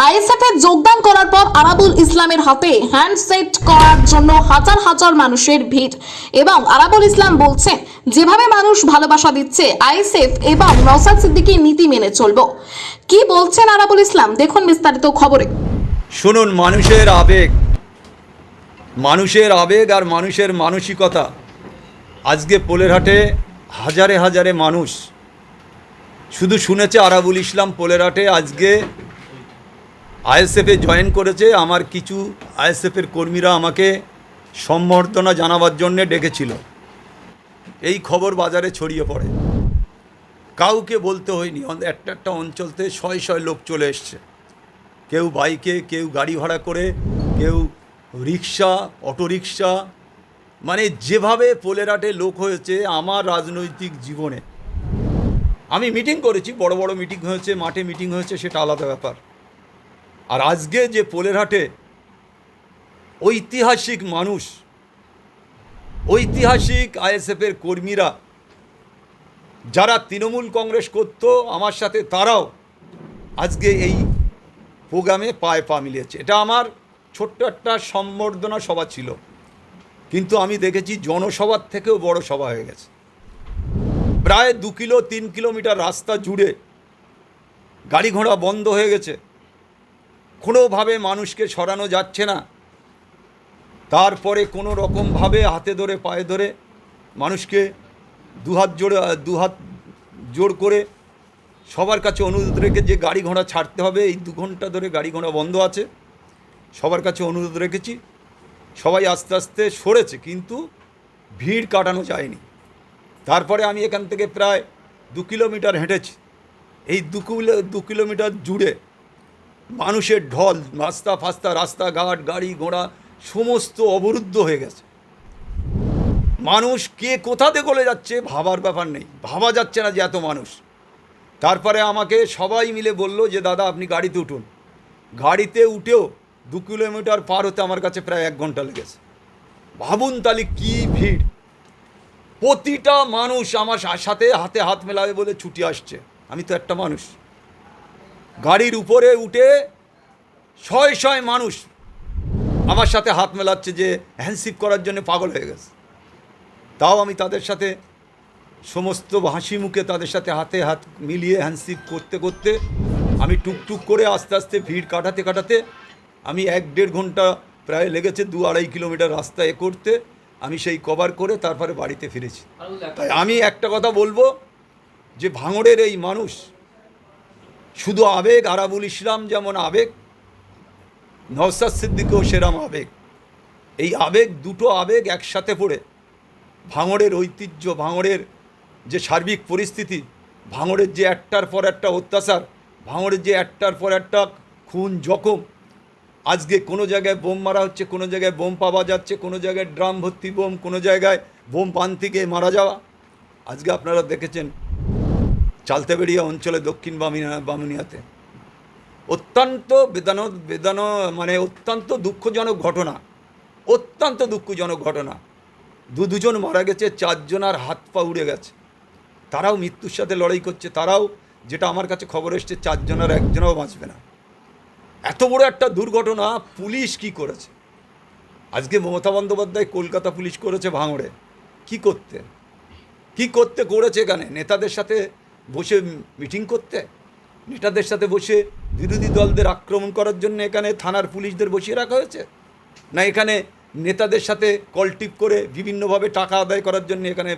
ISF এ যোগদান করার পর আরাবুল ইসলামের হাতে হ্যান্ডসেট করার জন্য হাজার হাজার মানুষের ভিড় এবং আরাবুল ইসলাম বলছেন যেভাবে মানুষ ভালোবাসা দিচ্ছে আইএসএফ এবং নওশাদ সিদ্দিকীর নীতি মেনে চলবো। কি বলছেন আরাবুল ইসলাম, দেখুন বিস্তারিত খবরে। শুনুন, মানুষের আবেগ আর মানুষের মানসিকতা। আজকে পোলেরহাটে হাজারে হাজারে মানুষ শুধু শুনেছে আরাবুল ইসলাম পোলেরহাটে আজকে আইএসএফে জয়েন করেছে। আমার কিছু আইএসএফের কর্মীরা আমাকে সম্বর্ধনা জানাবার জন্যে ডেকেছিল। এই খবর বাজারে ছড়িয়ে পড়ে, কাউকে বলতে হয়নি। একটা অঞ্চলতে শয় শয় লোক চলে এসছে, কেউ বাইকে, কেউ গাড়ি ভাড়া করে, কেউ রিক্সা, অটোরিক্সা। মানে যেভাবে পোলেরহাটে লোক হয়েছে আমার রাজনৈতিক জীবনে। আমি মিটিং করেছি, বড় বড় মিটিং হয়েছে, মাঠে মিটিং হয়েছে, সেটা আলাদা ব্যাপার। আর আজকে যে পোলেরহাটে ঐতিহাসিক মানুষ, ঐতিহাসিক আইএসএফের কর্মীরা যারা তৃণমূল কংগ্রেস করত আমার সাথে, তারাও আজকে এই প্রোগ্রামে পায়ে পা মিলিয়েছে। এটা আমার ছোট্ট একটা সম্বর্ধনা সভা ছিল, কিন্তু আমি দেখেছি জনসভার থেকেও বড় সভা হয়ে গেছে। প্রায় 2-3 কিলোমিটার রাস্তা জুড়ে গাড়ি ঘোড়া বন্ধ হয়ে গেছে, কোনোভাবে মানুষকে সরানো যাচ্ছে না। তারপরে কোনো রকমভাবে হাতে ধরে পায়ে ধরে মানুষকে দুহাত জোড় করে সবার কাছে অনুরোধ রেখে যে গাড়ি ঘোড়া ছাড়তে হবে। এই 2 ঘন্টা ধরে গাড়ি ঘোড়া বন্ধ আছে, সবার কাছে অনুরোধ রেখেছি। সবাই আস্তে আস্তে সরেছে, কিন্তু ভিড় কাটানো যায়নি। তারপরে আমি এখান থেকে প্রায় 2 কিলোমিটার হেঁটেছি। এই 2 কিলোমিটার জুড়ে মানুষের ঢল, রাস্তাঘাট, গাড়ি ঘোড়া সমস্ত অবরুদ্ধ হয়ে গেছে। মানুষ কে কোথাতে গলে যাচ্ছে ভাবার ব্যাপার নেই, ভাবা যাচ্ছে না যে এত মানুষ। তারপরে আমাকে সবাই মিলে বলল যে দাদা আপনি গাড়িতে উঠুন। গাড়িতে উঠেও 2 কিলোমিটার পার হতে আমার কাছে প্রায় 1 ঘন্টা লেগেছে। ভাবুন তাহলে কী ভিড়। প্রতিটা মানুষ আমার সাথে হাতে হাত মেলাবে বলে ছুটি আসছে। আমি তো একটা মানুষ। গাড়ির উপরে উঠে শয় শয় মানুষ আমার সাথে হাত মেলাচ্ছে, যে হ্যান্ডশেক করার জন্য পাগল হয়ে গেছে। তাও আমি তাদের সাথে সমস্ত হাসি মুখে তাদের সাথে হাতে হাত মিলিয়ে হ্যান্ডশেক করতে করতে আমি টুকটুক করে আস্তে আস্তে ভিড় কাটাতে আমি 1-1.5 ঘন্টা প্রায় লেগেছে 2-2.5 কিলোমিটার রাস্তা করতে। আমি সেই কভার করে তারপরে বাড়িতে ফিরেছি। তাই আমি একটা কথা বলবো যে ভাঙড়ের এই মানুষ শুধু আবেগ, আরাবুল ইসলাম যেমন আবেগ, নওশাদ সিদ্দিকীও সেরম আবেগ। এই আবেগ, দুটো আবেগ একসাথে পড়ে ভাঙড়ের ঐতিহ্য, ভাঙড়ের যে সার্বিক পরিস্থিতি, ভাঙড়ের যে একটার পর একটা অত্যাচার, ভাঙড়ের যে একটার পর একটা খুন জখম। আজকে কোনো জায়গায় বোম মারা হচ্ছে, কোনো জায়গায় বোম পাওয়া যাচ্ছে, কোনো জায়গায় ড্রাম ভর্তি বোম, কোনো জায়গায় বোম পান থেকে মারা যাওয়া। আজকে আপনারা দেখেছেন চালতাবেড়িয়া অঞ্চলে দক্ষিণ বামুনিয়াতে অত্যন্ত মানে অত্যন্ত দুঃখজনক ঘটনা। দুজন মারা গেছে, 4 জনার হাত পা উড়ে গেছে। তারাও মৃত্যুর সাথে লড়াই করছে। তারাও, যেটা আমার কাছে খবর এসছে, 4 জনের 1 জনও বাঁচবে না। এত বড় একটা দুর্ঘটনা পুলিশ কি করেছে? আজকে মমতা বন্দ্যোপাধ্যায় কলকাতা পুলিশ করেছে ভাঙড়ে। কি করতে করেছে? এখানে নেতাদের সাথে বসে মিটিং করতে, নেতাদের সাথে বসে বিরোধী দলদের আক্রমণ করার জন্য এখানে থানার পুলিশদের বসিয়ে রাখা হয়েছে? না এখানে নেতাদের সাথে কলটিপ করে বিভিন্নভাবে টাকা আদায় করার জন্য এখানে